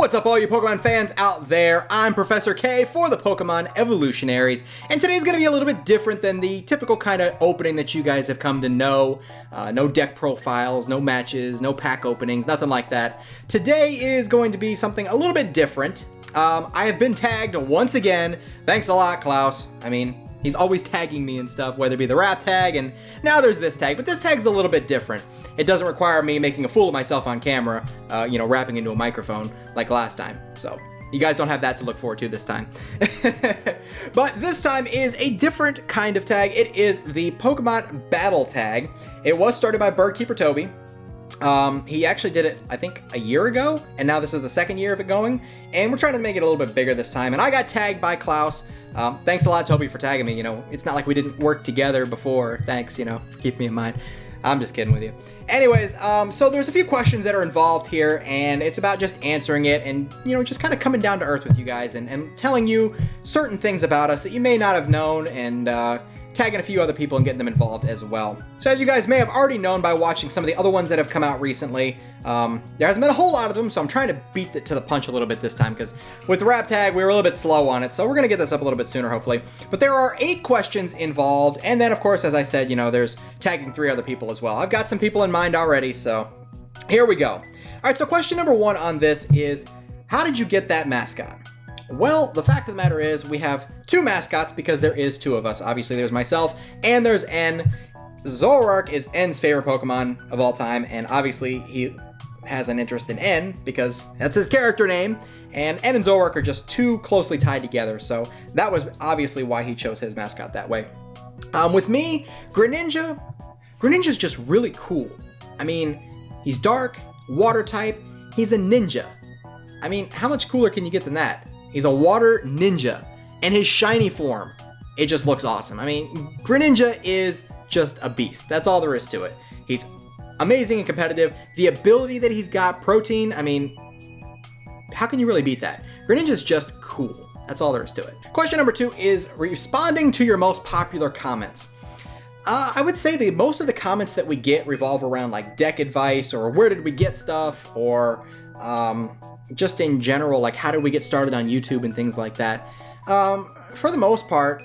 What's up all you Pokemon fans out there? I'm Professor K for the Pokemon Evolutionaries, and today's going to be a little bit different than the typical kind of opening that you guys have come to know. No deck profiles, no matches, no pack openings, nothing like that. Today is going to be something a little bit different. I have been tagged once again. Thanks a lot, Klaus. I mean, he's always tagging me and stuff, whether it be the rap tag, and now there's this tag, but this tag's a little bit different. It doesn't require me making a fool of myself on camera, rapping into a microphone like last time. So you guys don't have that to look forward to this time. But this time is a different kind of tag. It is the Pokemon Battle tag. It was started by Birdkeeper Toby. He actually did it, I think, a year ago, and now this is the second year of it going, and we're trying to make it a little bit bigger this time, and I got tagged by Klaus. Thanks a lot, Toby, for tagging me. It's not like we didn't work together before. Thanks, for keeping me in mind. I'm just kidding with you. Anyways, so there's a few questions that are involved here, and it's about just answering it and, just kind of coming down to earth with you guys and telling you certain things about us that you may not have known, and tagging a few other people and getting them involved as well. So as you guys may have already known by watching some of the other ones that have come out recently, there hasn't been a whole lot of them, so I'm trying to beat it to the punch a little bit this time, because with the rap tag, we were a little bit slow on it, so we're going to get this up a little bit sooner, hopefully. But there are 8 questions involved, and then, of course, as I said, there's tagging 3 other people as well. I've got some people in mind already, so here we go. All right, so question number 1 on this is, how did you get that mascot? Well, the fact of the matter is, we have 2 mascots because there is 2 of us. Obviously, there's myself, and there's N. Zoroark is N's favorite Pokemon of all time, and obviously, he has an interest in N because that's his character name, and N and Zoroark are just too closely tied together, so that was obviously why he chose his mascot that way. With me, Greninja's just really cool. I mean, he's dark, water type, he's a ninja. I mean, how much cooler can you get than that? He's a water ninja, and his shiny form, it just looks awesome. I mean, Greninja is just a beast. That's all there is to it. He's amazing and competitive. The ability that he's got, Protein, I mean, how can you really beat that? Greninja's just cool. That's all there is to it. Question number 2 is responding to your most popular comments. I would say most of the comments that we get revolve around like deck advice, or where did we get stuff, or just in general, like how did we get started on YouTube and things like that. For the most part,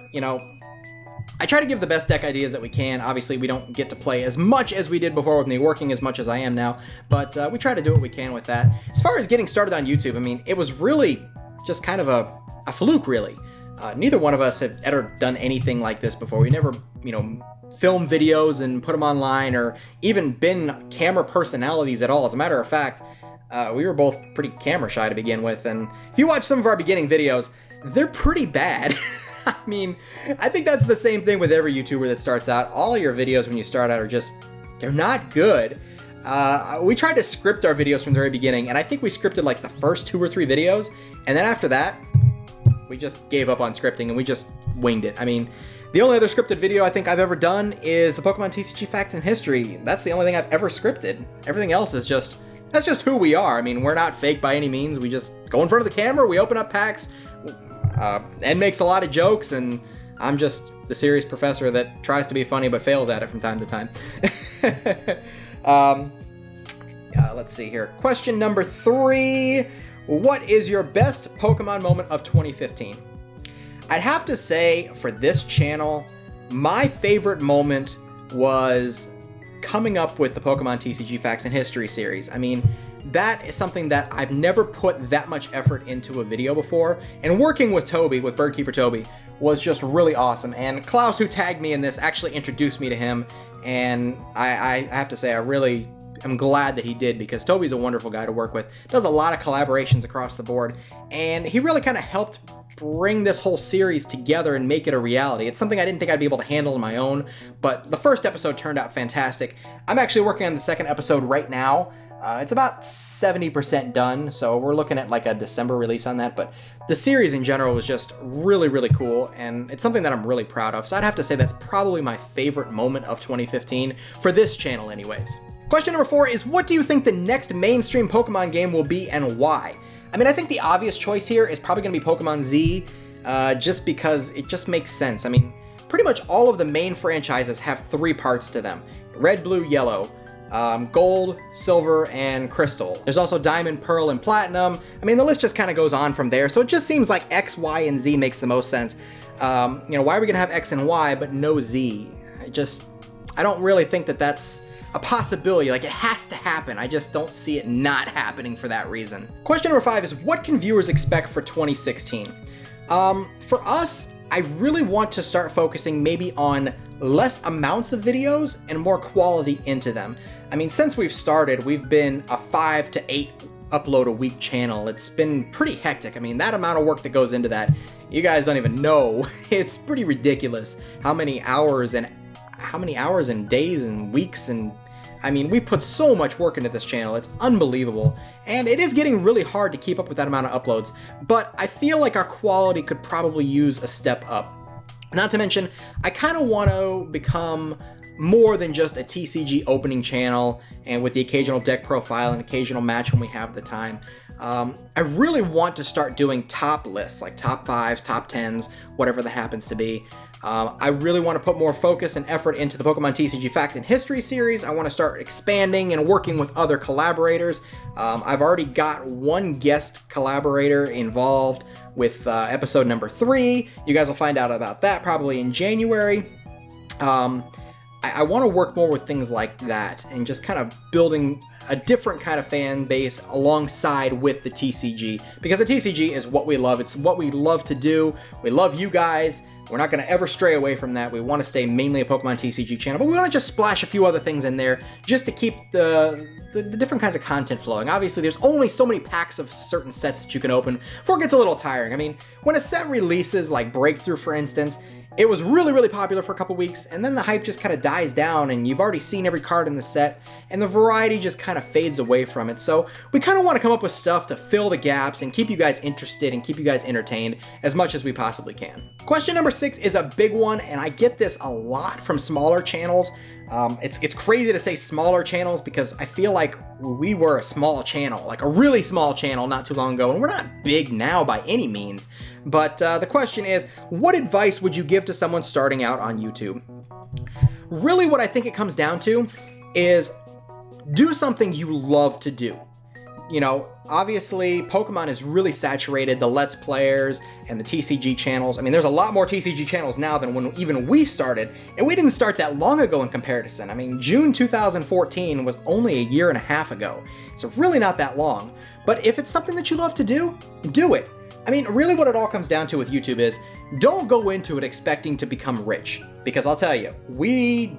I try to give the best deck ideas that we can. Obviously, we don't get to play as much as we did before with me working as much as I am now, but we try to do what we can with that. As far as getting started on YouTube, I mean, it was really just kind of a fluke, really. Neither one of us have ever done anything like this before. We never, film videos and put them online, or even been camera personalities at all. As a matter of fact, we were both pretty camera shy to begin with, and if you watch some of our beginning videos, they're pretty bad. I mean, I think that's the same thing with every YouTuber that starts out. All your videos when you start out are just, they're not good. We tried to script our videos from the very beginning, and I think we scripted like the first 2 or 3 videos, and then after that, we just gave up on scripting and we just winged it. I mean, the only other scripted video I think I've ever done is the Pokemon TCG Facts and History. That's the only thing I've ever scripted. Everything else is just, that's just who we are. I mean, we're not fake by any means. We just go in front of the camera, we open up packs, Ed makes a lot of jokes, and I'm just the serious professor that tries to be funny but fails at it from time to time. Let's see here. Question number 3. What is your best Pokemon moment of 2015? I'd have to say, for this channel, my favorite moment was coming up with the Pokemon TCG Facts and History series. I mean, that is something that I've never put that much effort into a video before, and working with Toby, with Birdkeeper Toby, was just really awesome. And Klaus, who tagged me in this, actually introduced me to him, and I have to say, I really am glad that he did, because Toby's a wonderful guy to work with, does a lot of collaborations across the board, and he really kind of helped bring this whole series together and make it a reality. It's something I didn't think I'd be able to handle on my own, but the first episode turned out fantastic. I'm actually working on the second episode right now. It's about 70% done, so we're looking at like a December release on that, but the series in general was just really, really cool, and it's something that I'm really proud of, so I'd have to say that's probably my favorite moment of 2015, for this channel anyways. Question number 4 is, what do you think the next mainstream Pokemon game will be, and why? I mean, I think the obvious choice here is probably going to be Pokemon Z, just because it just makes sense. I mean, pretty much all of the main franchises have 3 parts to them. Red, Blue, Yellow. gold, silver, and crystal. There's also diamond, pearl, and platinum. I mean, the list just kind of goes on from there. So it just seems like X, Y, and Z makes the most sense. You know, why are we gonna have X and Y but no Z? I don't really think that that's a possibility. Like, it has to happen. I just don't see it not happening for that reason. Question number 5 is, what can viewers expect for 2016? For us, I really want to start focusing maybe on less amounts of videos and more quality into them. I mean, since we've started, we've been a 5 to 8 upload a week channel. It's been pretty hectic. I mean, that amount of work that goes into that, you guys don't even know. It's pretty ridiculous how many hours and days and weeks, and I mean, we put so much work into this channel. It's unbelievable. And it is getting really hard to keep up with that amount of uploads, but I feel like our quality could probably use a step up. Not to mention, I kind of want to become more than just a TCG opening channel, and with the occasional deck profile and occasional match when we have the time. I really want to start doing top lists, like top 5s, top 10s, whatever that happens to be. I really want to put more focus and effort into the Pokemon TCG Fact and History series. I want to start expanding and working with other collaborators. I've already got one guest collaborator involved with episode number 3. You guys will find out about that probably in January. I want to work more with things like that and just kind of building a different kind of fan base alongside with the TCG, because the TCG is what we love. It's what we love to do. We love you guys. We're not going to ever stray away from that. We want to stay mainly a Pokemon TCG channel, but we want to just splash a few other things in there just to keep the different kinds of content flowing. Obviously, there's only so many packs of certain sets that you can open before it gets a little tiring. I mean, when a set releases, like Breakthrough, for instance, it was really, really popular for a couple weeks, and then the hype just kind of dies down, and you've already seen every card in the set, and the variety just kind of fades away from it. So we kind of want to come up with stuff to fill the gaps and keep you guys interested and keep you guys entertained as much as we possibly can. Question number 6 is a big one, and I get this a lot from smaller channels. It's crazy to say smaller channels because I feel like we were a small channel, like a really small channel not too long ago, and we're not big now by any means. But the question is, what advice would you give to someone starting out on YouTube? Really what I think it comes down to is do something you love to do. You know, obviously Pokemon is really saturated, the Let's Players and the TCG channels. I mean, there's a lot more TCG channels now than when even we started, and we didn't start that long ago in comparison. I mean, June 2014 was only a year and a half ago, so really not that long. But if it's something that you love to do, do it. I mean, really what it all comes down to with YouTube is, don't go into it expecting to become rich, because I'll tell you, we've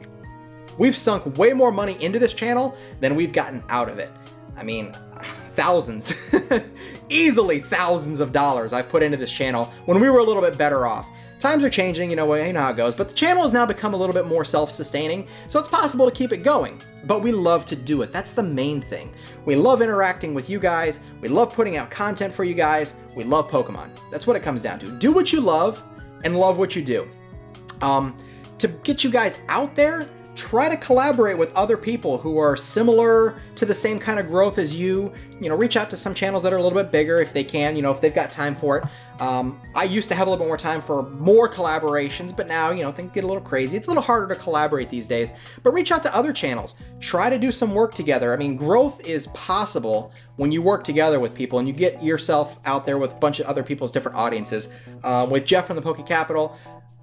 sunk way more money into this channel than we've gotten out of it. I mean, thousands, easily thousands of dollars I've put into this channel when we were a little bit better off. Times are changing, you know how it goes, but the channel has now become a little bit more self-sustaining, so it's possible to keep it going. But we love to do it. That's the main thing. We love interacting with you guys. We love putting out content for you guys. We love Pokemon. That's what it comes down to. Do what you love and love what you do. To get you guys out there, try to collaborate with other people who are similar to the same kind of growth as you. You know, reach out to some channels that are a little bit bigger if they can, you know, if they've got time for it. I used to have a little bit more time for more collaborations, but now, you know, things get a little crazy. It's a little harder to collaborate these days, but reach out to other channels. Try to do some work together. I mean, growth is possible when you work together with people and you get yourself out there with a bunch of other people's different audiences. With Jeff from the Poke Capital,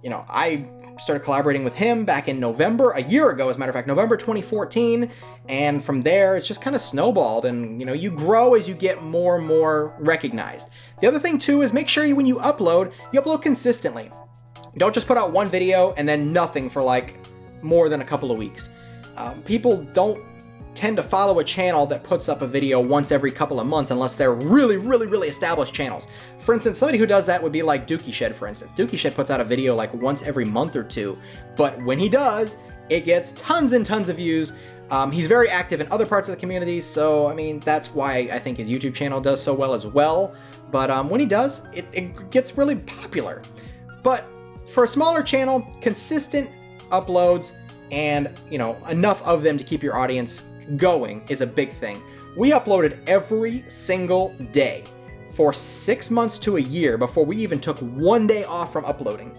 you know, I started collaborating with him back in November, a year ago, as a matter of fact, November 2014, and from there, it's just kind of snowballed, and, you know, you grow as you get more and more recognized. The other thing, too, is make sure when you upload consistently. Don't just put out one video and then nothing for, like, more than a couple of weeks. People don't tend to follow a channel that puts up a video once every couple of months unless they're really, really, really established channels. For instance, somebody who does that would be like Dookie Shed, for instance. Dookie Shed puts out a video like once every month or two, but when he does, it gets tons and tons of views. He's very active in other parts of the community, so I mean, that's why I think his YouTube channel does so well as well. But when he does, it gets really popular. But for a smaller channel, consistent uploads and, you know, enough of them to keep your audience going is a big thing. We uploaded every single day for 6 months to a year before we even took one day off from uploading.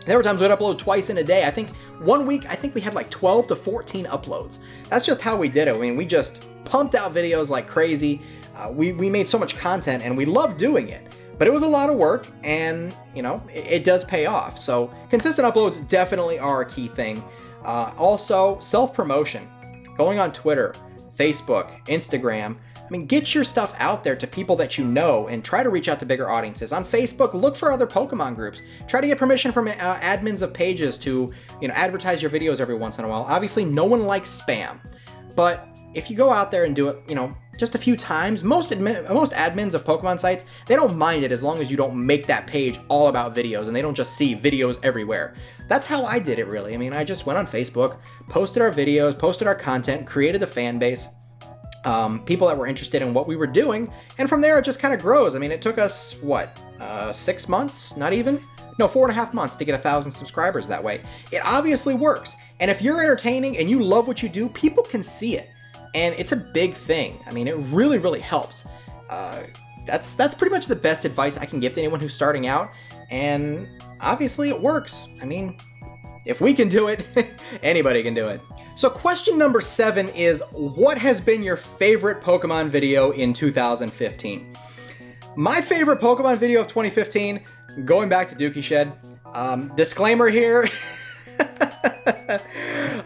There were times we'd upload twice in a day. I think one week, I think we had like 12 to 14 uploads. That's just how we did it. I mean, we just pumped out videos like crazy. We made so much content and we loved doing it. But it was a lot of work and, you know, it does pay off. So consistent uploads definitely are a key thing. Also, self-promotion. Going on Twitter, Facebook, Instagram. I mean, get your stuff out there to people that you know and try to reach out to bigger audiences. On Facebook, look for other Pokemon groups. Try to get permission from admins of pages to, you know, advertise your videos every once in a while. Obviously, no one likes spam. But if you go out there and do it, you know, just a few times, most admins of Pokemon sites, they don't mind it as long as you don't make that page all about videos and they don't just see videos everywhere. That's how I did it, really. I mean, I just went on Facebook, posted our videos, posted our content, created the fan base. People that were interested in what we were doing, and from there it just kind of grows. I mean, it took us, what, 6 months? Not even? No, 4.5 months to get 1,000 subscribers that way. It obviously works, and if you're entertaining and you love what you do, people can see it, and it's a big thing. I mean, it really, really helps. That's pretty much the best advice I can give to anyone who's starting out, and obviously it works. I mean, if we can do it, anybody can do it. So question number 7 is, what has been your favorite Pokemon video in 2015? My favorite Pokemon video of 2015, going back to Dookie Shed. Disclaimer here,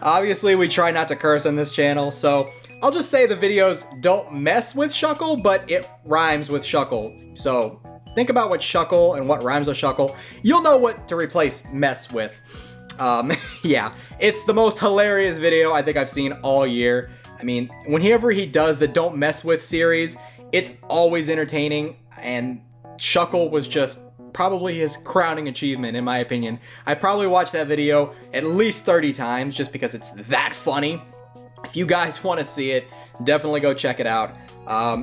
obviously we try not to curse on this channel, so I'll just say the videos don't mess with Shuckle, but it rhymes with Shuckle. So think about what Shuckle and what rhymes with Shuckle. You'll know what to replace mess with. Yeah, it's the most hilarious video I think I've seen all year. I mean, whenever he does the Don't Mess With series, it's always entertaining, and Shuckle was just probably his crowning achievement, in my opinion. I've probably watched that video at least 30 times just because it's that funny. If you guys want to see it, definitely go check it out.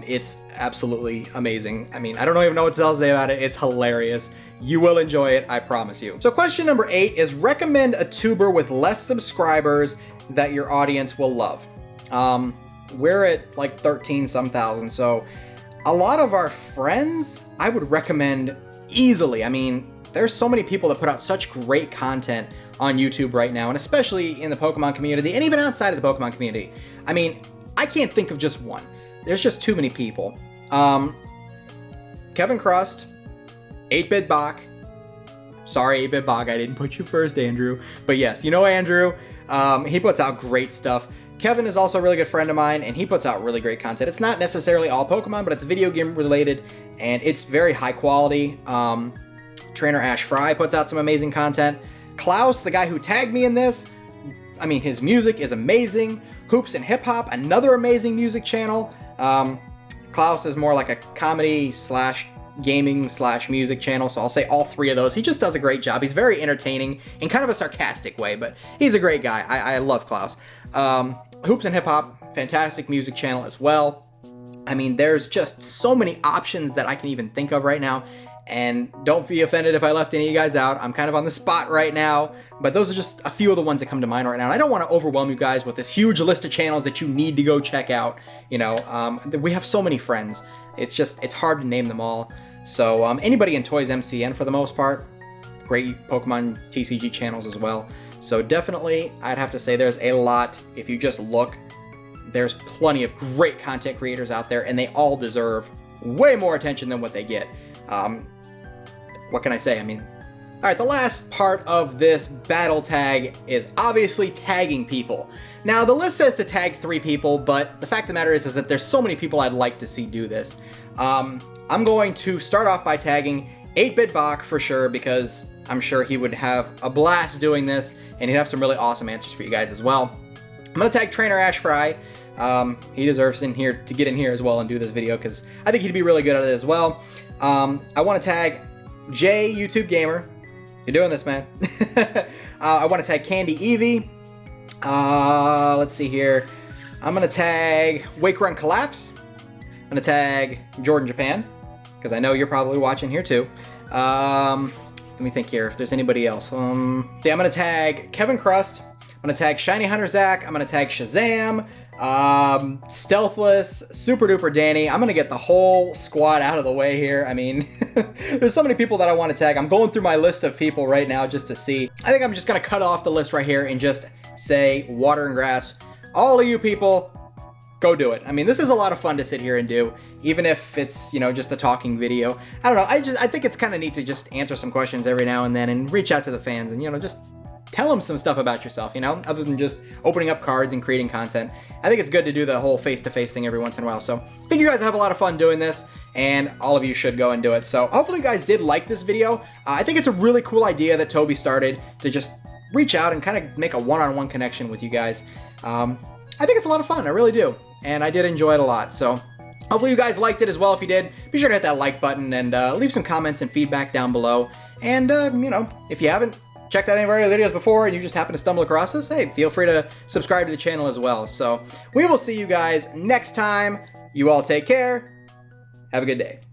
It's absolutely amazing. I mean, I don't even know what else to say about it. It's hilarious. You will enjoy it, I promise you. So question number 8 is, recommend a tuber with less subscribers that your audience will love. We're at like 13 some thousand, so a lot of our friends I would recommend easily. I mean, there's so many people that put out such great content on YouTube right now, and especially in the Pokemon community and even outside of the Pokemon community. I mean, I can't think of just one. There's just too many people. KevinKrust, 8bboc. Sorry, 8bboc, I didn't put you first, Andrew. But yes, you know Andrew. He puts out great stuff. Kevin is also a really good friend of mine, and he puts out really great content. It's not necessarily all Pokemon, but it's video game related, and it's very high quality. TrainerAshFry puts out some amazing content. Klaus, the guy who tagged me in this, I mean, his music is amazing. Hoops and Hip Hop, another amazing music channel. Klaus is more like a comedy slash gaming slash music channel, so I'll say all three of those. He just does a great job. He's very entertaining in kind of a sarcastic way, but he's a great guy. I love Klaus. Hoops and Hip Hop, fantastic music channel as well. I mean, there's just so many options that I can even think of right now, and don't be offended if I left any of you guys out. I'm kind of on the spot right now, but those are just a few of the ones that come to mind right now. And I don't want to overwhelm you guys with this huge list of channels that you need to go check out. You know, we have so many friends. It's hard to name them all. So anybody in Toys MCN for the most part, great Pokemon TCG channels as well. So definitely, I'd have to say there's a lot. If you just look, there's plenty of great content creators out there, and they all deserve way more attention than what they get. What can I say? I mean, all right, the last part of this battle tag is obviously tagging people. Now, the list says to tag 3 people, but the fact of the matter is that there's so many people I'd like to see do this. I'm going to start off by tagging 8bboc for sure, because I'm sure he would have a blast doing this, and he'd have some really awesome answers for you guys as well. I'm going to tag TrainerAshFry. He deserves to get in here as well and do this video, because I think he'd be really good at it as well. I want to tag JayYTGamer. You're doing this, man. I want to tag CandyEvie. Let's see here. I'm going to tag WakeRunCollapse. I'm going to tag JordanJapan, because I know you're probably watching here too. Let me think here if there's anybody else. Yeah, I'm going to tag KevinKrust. I'm going to tag Shiny Hunter Zach. I'm going to tag SHZTCG. Stealthless, SuperDuperDani. I'm gonna get the whole squad out of the way here. I mean, there's so many people that I want to tag. I'm going through my list of people right now just to see. I think I'm just gonna cut off the list right here and just say WaterAndGrass. All of you people, go do it. I mean, this is a lot of fun to sit here and do, even if it's, you know, just a talking video. I don't know. I think it's kind of neat to just answer some questions every now and then and reach out to the fans and, you know, just tell them some stuff about yourself, you know, other than just opening up cards and creating content. I think it's good to do the whole face-to-face thing every once in a while. So I think you guys have a lot of fun doing this, and all of you should go and do it. So hopefully you guys did like this video. I think it's a really cool idea that Toby started to just reach out and kind of make a one-on-one connection with you guys. I think it's a lot of fun. I really do. And I did enjoy it a lot. So hopefully you guys liked it as well. If you did, be sure to hit that like button and leave some comments and feedback down below. And, you know, if you haven't checked out any of our other videos before and you just happen to stumble across us, hey, feel free to subscribe to the channel as well. So we will see you guys next time. You all take care. Have a good day.